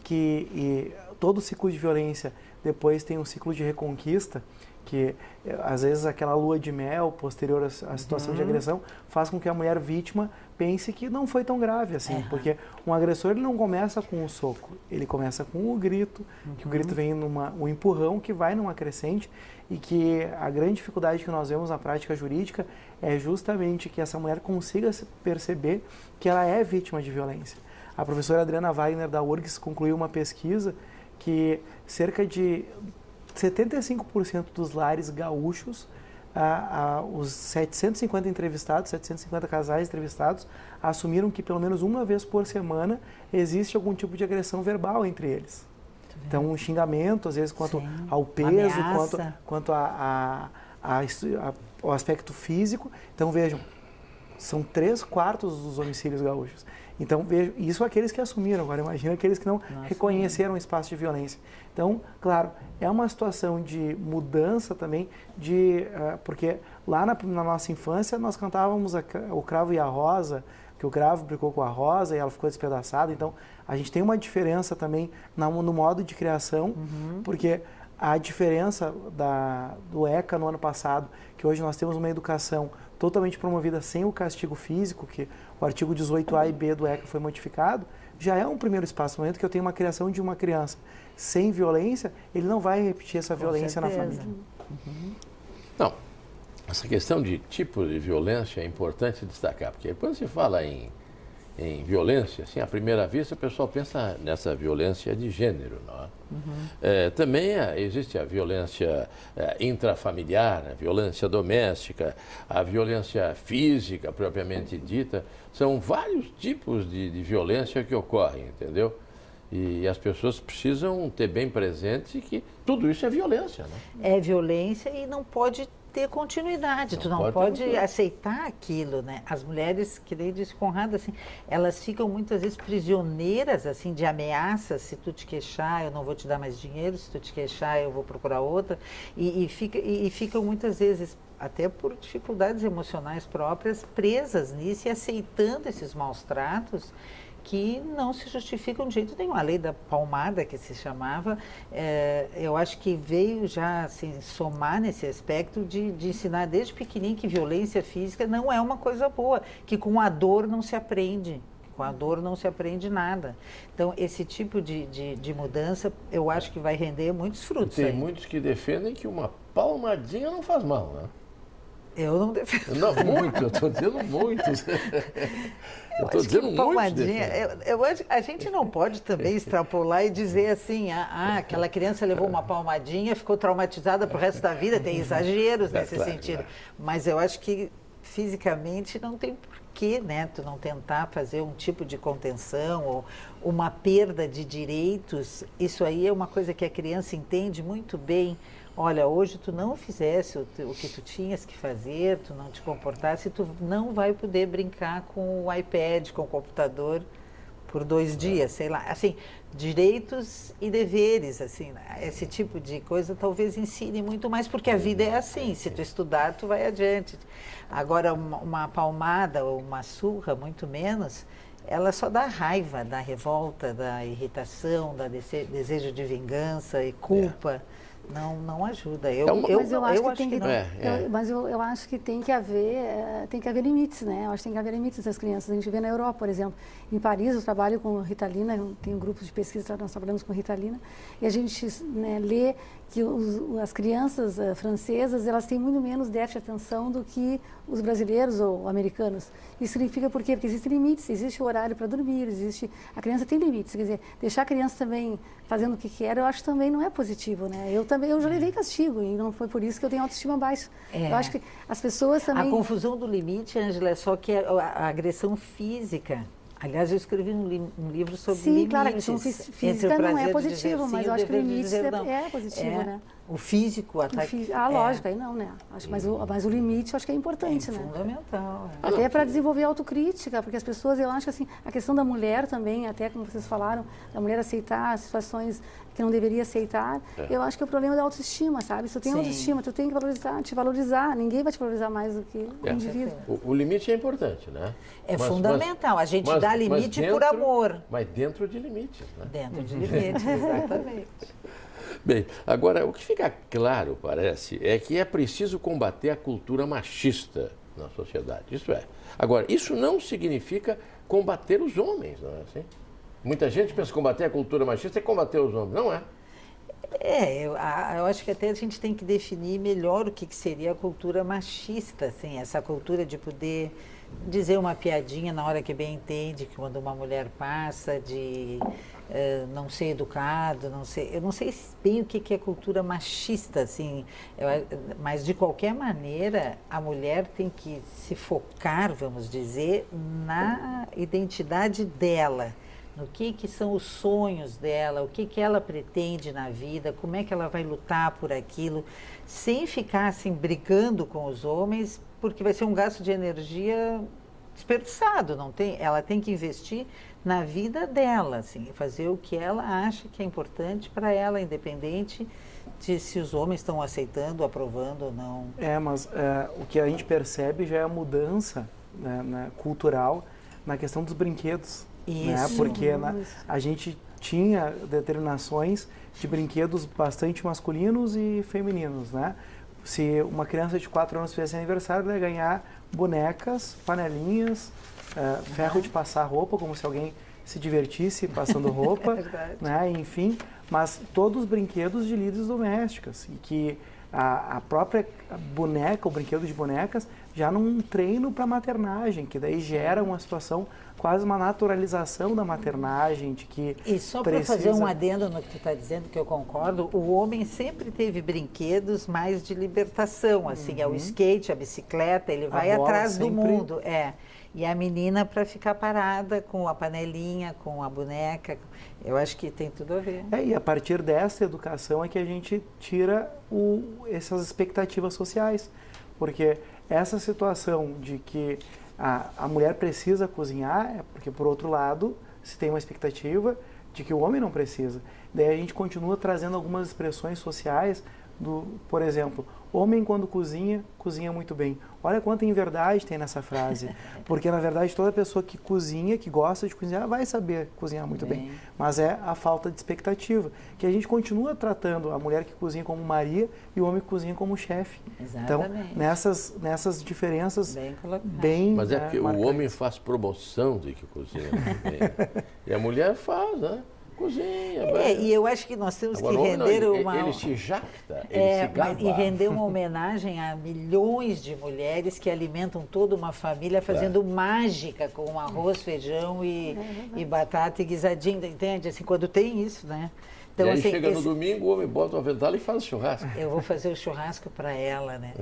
que todo ciclo de violência depois tem um ciclo de reconquista, que às vezes aquela lua de mel posterior à situação de agressão faz com que a mulher vítima pense que não foi tão grave assim, porque um agressor ele não começa com um soco, ele começa com o grito, que o grito vem um empurrão que vai numa crescente, e que a grande dificuldade que nós vemos na prática jurídica é justamente que essa mulher consiga perceber que ela é vítima de violência. A professora Adriana Wagner da URGS concluiu uma pesquisa que cerca de 75% dos lares gaúchos, os 750 entrevistados, 750 casais entrevistados, assumiram que pelo menos uma vez por semana existe algum tipo de agressão verbal entre eles. Então, um xingamento, às vezes, quanto ao peso, quanto ao aspecto físico. Então, vejam, são 3/4 dos homicídios gaúchos. Então, vejo, isso aqueles que assumiram, agora imagina aqueles que não reconheceram o espaço de violência. Então, claro, é uma situação de mudança também, porque lá na nossa infância nós cantávamos o cravo e a rosa, que o cravo brigou com a rosa e ela ficou despedaçada. Então, a gente tem uma diferença também no modo de criação, porque a diferença do ECA no ano passado, que hoje nós temos uma educação totalmente promovida sem o castigo físico, que o artigo 18A e B do ECA foi modificado, já é um primeiro espaço. No momento que eu tenho uma criação de uma criança sem violência, ele não vai repetir essa violência na família. Não, essa questão de tipo de violência é importante destacar, porque quando se fala em violência, assim, à primeira vista, o pessoal pensa nessa violência de gênero, não é? Também existe a violência intrafamiliar, a violência doméstica, a violência física propriamente dita. São vários tipos de violência que ocorrem, entendeu? E as pessoas precisam ter bem presente que tudo isso é violência, né? É violência e não pode ter continuidade, tu não pode aceitar aquilo, né? As mulheres, que nem disse Conrado, assim, elas ficam muitas vezes prisioneiras, assim, de ameaças. Se tu te queixar, eu não vou te dar mais dinheiro; se tu te queixar, eu vou procurar outra. E ficam muitas vezes, até por dificuldades emocionais próprias, presas nisso e aceitando esses maus tratos que não se justificam de jeito nenhum. A lei da palmada, que se chamava, eu acho que veio já assim, somar nesse aspecto de ensinar desde pequenininho que violência física não é uma coisa boa, que com a dor não se aprende. Com a dor não se aprende nada. Então, esse tipo de mudança, eu acho que vai render muitos frutos. Tem muitos que defendem que uma palmadinha não faz mal, né? Eu não defendo. Não, muito, eu estou dizendo muitos. Eu estou dizendo palmadinha, a gente não pode também extrapolar e dizer assim, aquela criança levou uma palmadinha, ficou traumatizada para o resto da vida. Tem exageros nesse sentido. Mas eu acho que fisicamente não tem porquê, né, tu não tentar fazer um tipo de contenção ou uma perda de direitos. Isso aí é uma coisa que a criança entende muito bem. Olha, hoje tu não fizesse o que tu tinhas que fazer, tu não te comportasse, tu não vai poder brincar com o iPad, com o computador por 2 dias, sei lá. Assim, direitos e deveres, assim, esse tipo de coisa talvez ensine muito mais, porque a vida é assim, se tu estudar, tu vai adiante. Agora, uma palmada ou uma surra, muito menos, ela só dá raiva, dá revolta, dá irritação, dá desejo de vingança e culpa. Não ajuda. Mas eu acho que tem que haver limites, né? Eu acho que tem que haver limites das crianças. A gente vê na Europa, por exemplo, em Paris, eu trabalho com Ritalina, tenho grupos de pesquisa, nós trabalhamos com Ritalina, e a gente, né, lê que as crianças francesas, elas têm muito menos déficit de atenção do que os brasileiros ou americanos. Isso significa por quê? Porque existem limites, existe o horário para dormir, a criança tem limites. Quer dizer, deixar a criança também fazendo o que quer, eu acho que também não é positivo, né? Eu já levei castigo e não foi por isso que eu tenho autoestima baixa. Eu acho que as pessoas também... A confusão do limite, Ângela, é só que a agressão física. Aliás, eu escrevi um livro sobre limites. Sim, claro, a agressão física não é positivo, mas eu acho que o limite é positivo, né? O físico, o ataque... lógico, aí não, né? Mas o limite eu acho que é importante, né? Fundamental. Até para desenvolver autocrítica, porque as pessoas, eu acho que assim, a questão da mulher também, até como vocês falaram, da mulher aceitar situações que não deveria aceitar, eu acho que é o problema da autoestima, sabe? Se tu tem autoestima, tu tem que te valorizar, ninguém vai te valorizar mais do que o indivíduo. O limite é importante, né? É fundamental, a gente dá limite por amor. Mas dentro de limites, né? Dentro de limites, exatamente. Bem, agora, o que fica claro, parece, é que é preciso combater a cultura machista na sociedade. Isso é. Agora, isso não significa combater os homens, não é assim? Muita gente pensa que combater a cultura machista é combater os homens. Não é. Eu acho que até a gente tem que definir melhor o que seria a cultura machista, assim, essa cultura de poder dizer uma piadinha na hora que bem entende, que quando uma mulher passa, de não ser educado, eu não sei bem o que é cultura machista, assim, mas de qualquer maneira a mulher tem que se focar, vamos dizer, na identidade dela, no que são os sonhos dela, o que ela pretende na vida, como é que ela vai lutar por aquilo, sem ficar assim brigando com os homens, porque vai ser um gasto de energia desperdiçado, não tem? Ela tem que investir na vida dela, assim, fazer o que ela acha que é importante para ela, independente de se os homens estão aceitando, aprovando ou não. Mas o que a gente percebe já é a mudança, né, cultural na questão dos brinquedos. Isso. Né? Porque a gente tinha determinações de brinquedos bastante masculinos e femininos, né? Se uma criança de 4 anos fizesse aniversário, ela ia ganhar bonecas, panelinhas, ferro de passar roupa, como se alguém se divertisse passando roupa, né? Enfim, mas todos os brinquedos de lides domésticas, e que a própria boneca, o brinquedo de bonecas, já num treino para maternagem, que daí gera uma situação, quase uma naturalização da maternagem, de que E só para fazer um adendo no que tu está dizendo, que eu concordo, o homem sempre teve brinquedos mais de libertação, assim, é o skate, a bicicleta, ele vai atrás do mundo, E a menina para ficar parada com a panelinha, com a boneca, eu acho que tem tudo a ver. E a partir dessa educação é que a gente tira essas expectativas sociais, porque essa situação de que a mulher precisa cozinhar é porque, por outro lado, se tem uma expectativa de que o homem não precisa. Daí a gente continua trazendo algumas expressões sociais por exemplo, homem quando cozinha, cozinha muito bem. Olha quanta inverdade tem nessa frase, porque na verdade toda pessoa que cozinha, que gosta de cozinhar, vai saber cozinhar muito bem. Mas é a falta de expectativa, que a gente continua tratando a mulher que cozinha como Maria e o homem que cozinha como chefe. Então, nessas diferenças bem Mas é porque o homem faz promoção de que cozinha muito bem. E a mulher faz, né? Cozinha. E eu acho que nós temos que render uma... Ele se jacta, ele se gaba. E render uma homenagem a milhões de mulheres que alimentam toda uma família fazendo mágica com arroz, feijão e batata e guisadinho, entende? Assim, quando tem isso, né? Então, e aí assim, chega no domingo, o homem bota o avental e faz o churrasco. Eu vou fazer o churrasco para ela, né?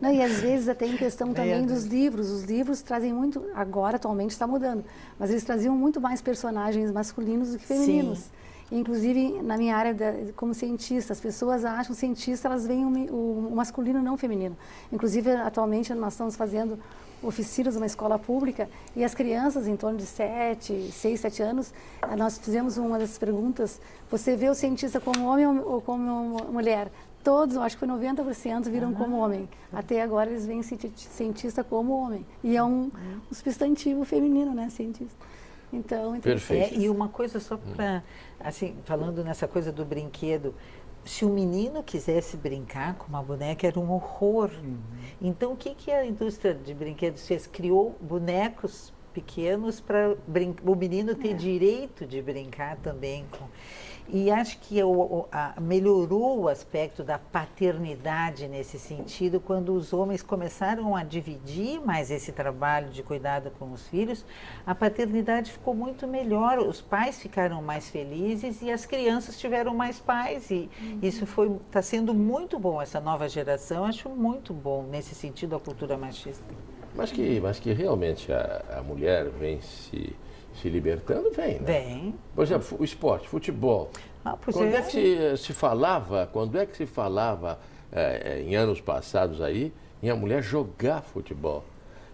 Não, e às vezes até em questão também dos livros. Os livros trazem muito, agora atualmente está mudando, mas eles traziam muito mais personagens masculinos do que femininos. Sim. Inclusive, na minha área como cientista, as pessoas acham cientista, elas veem o masculino, não o feminino. Inclusive, atualmente, nós estamos fazendo oficinas numa escola pública e as crianças em torno de 6, 7 anos, nós fizemos uma das perguntas, você vê o cientista como homem ou como mulher? Todos, eu acho que foi 90% viram como homem. Até agora eles veem cientista como homem. E é um substantivo feminino, né, cientista. Então, perfeito. E uma coisa só para, assim, falando nessa coisa do brinquedo, se o menino quisesse brincar com uma boneca, era um horror. Então, o que a indústria de brinquedos fez? Criou bonecos pequenos para o menino ter direito de brincar também com... E acho que melhorou o aspecto da paternidade nesse sentido quando os homens começaram a dividir mais esse trabalho de cuidado com os filhos. A paternidade ficou muito melhor, os pais ficaram mais felizes e as crianças tiveram mais pais. E isso está sendo muito bom, essa nova geração, acho muito bom nesse sentido a cultura machista. Mas que realmente a mulher vem se libertando, vem, né? Vem. Por exemplo, o esporte, futebol. Quando é que se falava em anos passados aí, em a mulher jogar futebol?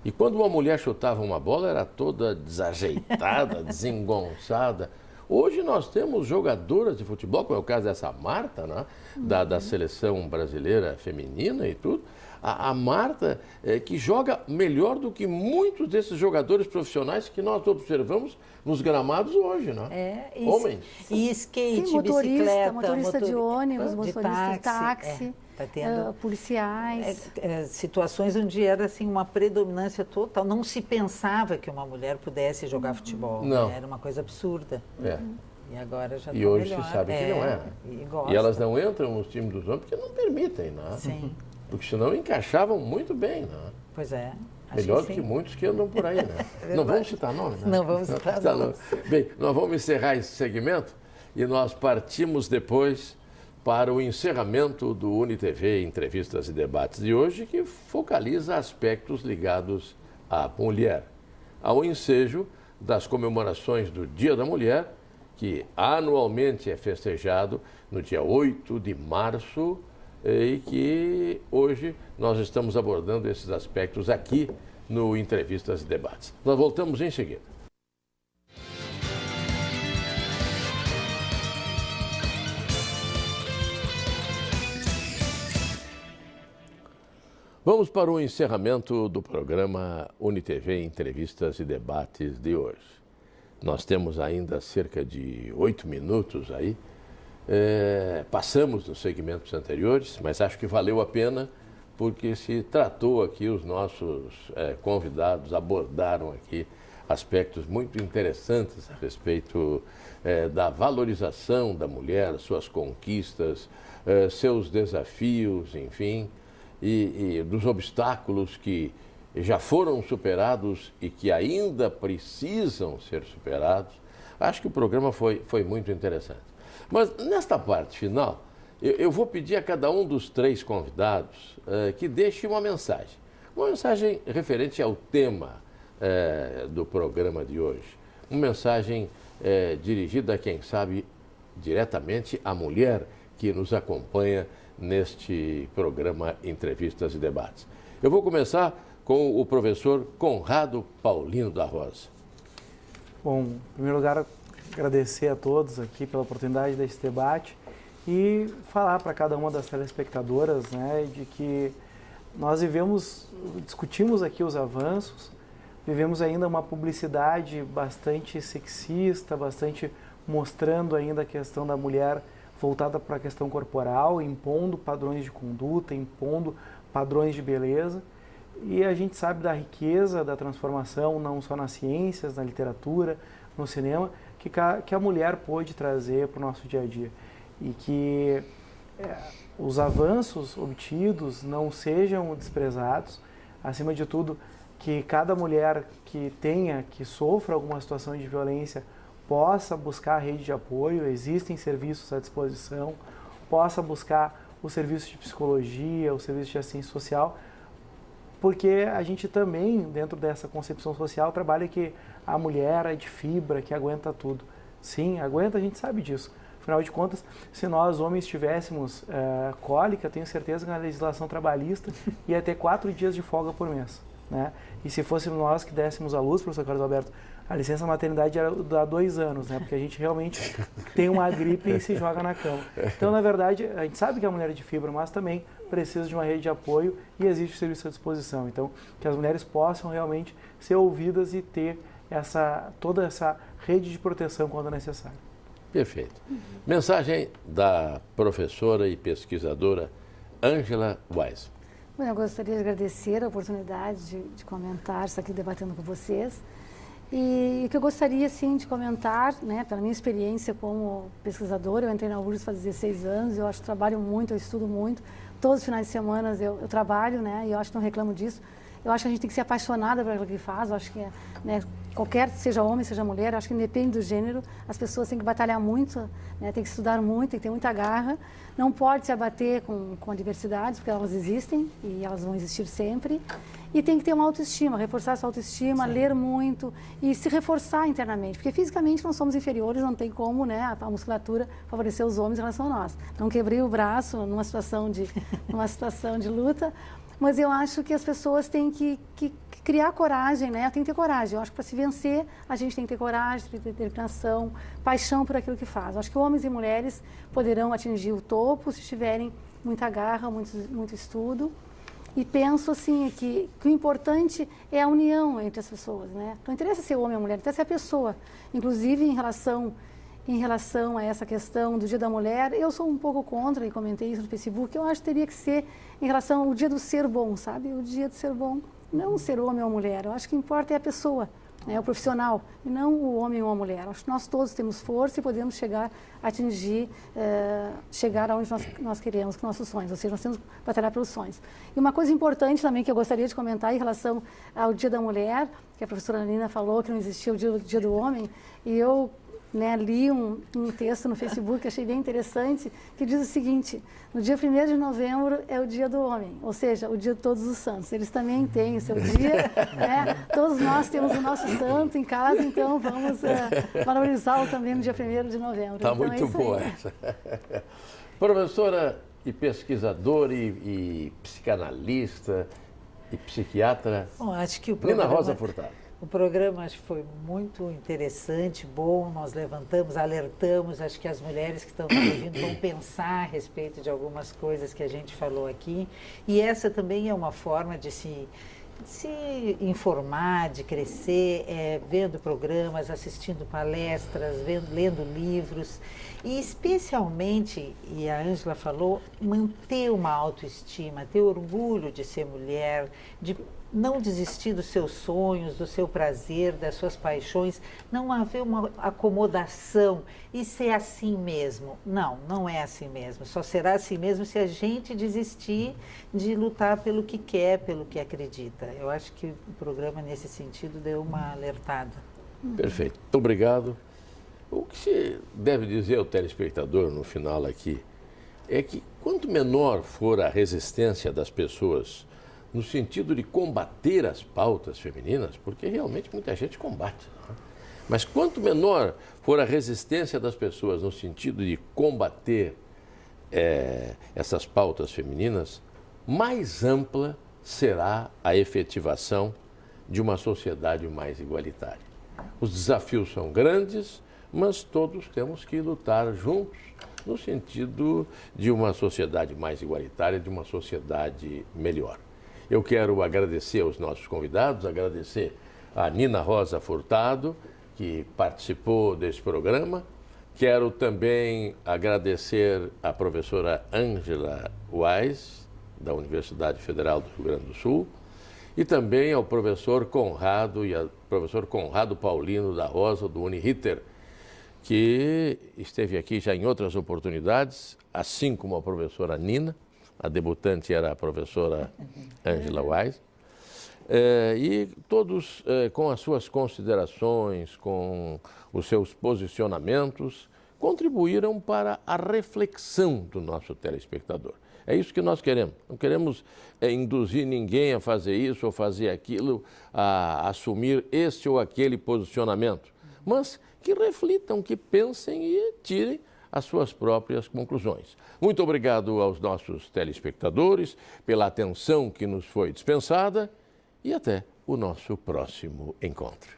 E quando uma mulher chutava uma bola, era toda desajeitada, desengonçada. Hoje nós temos jogadoras de futebol, como é o caso dessa Marta, né? Da seleção brasileira feminina e tudo. A Marta, que joga melhor do que muitos desses jogadores profissionais que nós observamos nos gramados hoje, né? Homens. E skate, sim, bicicleta. Motorista de ônibus, motorista de táxi. Tá tendo policiais. Situações onde era assim, uma predominância total. Não se pensava que uma mulher pudesse jogar futebol. Não. Era uma coisa absurda. E agora já E hoje melhor. se sabe que não é. E elas não entram nos times dos homens porque não permitem, né? Sim. Porque senão encaixavam muito bem, né? Pois é. Melhor do que muitos que andam por aí, né? Não vamos citar nome, né? Não vamos citar nome. Bem, nós vamos encerrar esse segmento e nós partimos depois para o encerramento do UniTV Entrevistas e Debates de hoje, que focaliza aspectos ligados à mulher, ao ensejo das comemorações do Dia da Mulher, que anualmente é festejado no dia 8 de março, e que hoje nós estamos abordando esses aspectos aqui no Entrevistas e Debates. Nós voltamos em seguida. Vamos para o encerramento do programa UniTV Entrevistas e Debates de hoje. Nós temos ainda cerca de 8 minutos aí. Passamos nos segmentos anteriores, mas acho que valeu a pena porque se tratou aqui, os nossos convidados abordaram aqui aspectos muito interessantes a respeito da valorização da mulher, suas conquistas, seus desafios, enfim. e dos obstáculos que já foram superados e que ainda precisam ser superados. Acho que o programa foi muito interessante. Mas nesta parte final, eu vou pedir a cada um dos 3 convidados que deixe uma mensagem referente ao tema do programa de hoje. Uma mensagem dirigida, quem sabe, diretamente à mulher que nos acompanha neste programa Entrevistas e Debates. Eu vou começar com o professor Conrado Paulino da Rosa. Bom, em primeiro lugar, agradecer a todos aqui pela oportunidade desse debate e falar para cada uma das telespectadoras, né, de que nós discutimos aqui os avanços, vivemos ainda uma publicidade bastante sexista, bastante mostrando ainda a questão da mulher voltada para a questão corporal, impondo padrões de conduta, impondo padrões de beleza. E a gente sabe da riqueza da transformação, não só nas ciências, na literatura, no cinema, que a mulher pôde trazer para o nosso dia a dia. E que os avanços obtidos não sejam desprezados. Acima de tudo, que cada mulher que sofra alguma situação de violência possa buscar a rede de apoio, existem serviços à disposição, possa buscar o serviço de psicologia, o serviço de assistência social, porque a gente também, dentro dessa concepção social, trabalha que a mulher é de fibra, que aguenta tudo. Sim, aguenta, a gente sabe disso. Afinal de contas, se nós homens tivéssemos cólica, tenho certeza que na legislação trabalhista ia ter 4 dias de folga por mês, né? E se fôssemos nós que dessemos à luz, professor Carlos Alberto, a licença maternidade era há 2 anos, né? Porque a gente realmente tem uma gripe e se joga na cama. Então, na verdade, a gente sabe que a mulher é de fibra, mas também precisa de uma rede de apoio e existe o serviço à disposição. Então, que as mulheres possam realmente ser ouvidas e ter toda essa rede de proteção quando necessário. Perfeito. Mensagem da professora e pesquisadora Ângela Weis. Bom, eu gostaria de agradecer a oportunidade de comentar, estar aqui debatendo com vocês. E o que eu gostaria, sim, de comentar, né, pela minha experiência como pesquisadora, eu entrei na URGS faz 16 anos, eu acho que trabalho muito, eu estudo muito, todos os finais de semana eu trabalho, né, e eu acho que não reclamo disso. Eu acho que a gente tem que ser apaixonada por aquilo que faz, eu acho que, né, qualquer, seja homem, seja mulher, eu acho que independe do gênero, as pessoas têm que batalhar muito, né, tem que estudar muito, tem que ter muita garra, não pode se abater com adversidades, porque elas existem e elas vão existir sempre, e tem que ter uma autoestima, reforçar essa autoestima, sim, ler muito e se reforçar internamente, porque fisicamente nós somos inferiores, não tem como, né, a musculatura favorecer os homens em relação a nós. Não quebrei o braço numa situação de luta, mas eu acho que as pessoas têm que criar coragem, né? Tem que ter coragem. Eu acho que para se vencer, a gente tem que ter coragem, tem que ter determinação, paixão por aquilo que faz. Eu acho que homens e mulheres poderão atingir o topo se tiverem muita garra, muito estudo. E penso assim que o importante é a união entre as pessoas, né? Não interessa ser homem ou mulher, interessa ser a pessoa. Inclusive em relação a essa questão do Dia da Mulher, eu sou um pouco contra, e comentei isso no Facebook, eu acho que teria que ser em relação ao dia do ser bom, sabe? O dia do ser bom, não ser homem ou mulher, eu acho que importa é a pessoa, né? O profissional, e não o homem ou a mulher. Eu acho que nós todos temos força e podemos chegar aonde nós queremos, com nossos sonhos, ou seja, nós temos que batalhar pelos sonhos. E uma coisa importante também que eu gostaria de comentar em relação ao Dia da Mulher, que a professora Nina falou que não existia o dia do homem, e eu li um texto no Facebook que achei bem interessante, que diz o seguinte: no dia 1º de novembro é o dia do homem, ou seja, o dia de todos os santos. Eles também têm o seu dia, né? Todos nós temos o nosso santo em casa, então vamos valorizá-lo também no dia 1º de novembro. Está então, muito boa essa. Professora e pesquisadora e psicanalista e psiquiatra, bom, acho que Nina Rosa Furtado. O programa acho que foi muito interessante, bom, nós levantamos, alertamos, acho que as mulheres que estão nos ouvindo vão pensar a respeito de algumas coisas que a gente falou aqui, e essa também é uma forma de se informar, de crescer, vendo programas, assistindo palestras, lendo livros, e especialmente, e a Ângela falou, manter uma autoestima, ter orgulho de ser mulher, de não desistir dos seus sonhos, do seu prazer, das suas paixões, não haver uma acomodação e ser assim mesmo. Não, não é assim mesmo. Só será assim mesmo se a gente desistir de lutar pelo que quer, pelo que acredita. Eu acho que o programa, nesse sentido, deu uma alertada. Perfeito. Muito obrigado. O que se deve dizer ao telespectador no final aqui é que quanto menor for a resistência das pessoas no sentido de combater as pautas femininas, porque realmente muita gente combate, né? Mas quanto menor for a resistência das pessoas no sentido de combater essas pautas femininas, mais ampla será a efetivação de uma sociedade mais igualitária. Os desafios são grandes, mas todos temos que lutar juntos no sentido de uma sociedade mais igualitária, de uma sociedade melhor. Eu quero agradecer aos nossos convidados, agradecer a Nina Rosa Furtado, que participou desse programa. Quero também agradecer à professora Ângela Wise, da Universidade Federal do Rio Grande do Sul, e também ao professor Conrado e ao professor Conrado Paulino da Rosa, do Uniriter, que esteve aqui já em outras oportunidades, assim como a professora Nina. A debutante era a professora Ângela Wise. E todos, com as suas considerações, com os seus posicionamentos, contribuíram para a reflexão do nosso telespectador. É isso que nós queremos. Não queremos induzir ninguém a fazer isso ou fazer aquilo, a assumir este ou aquele posicionamento, mas que reflitam, que pensem e tirem as suas próprias conclusões. Muito obrigado aos nossos telespectadores pela atenção que nos foi dispensada e até o nosso próximo encontro.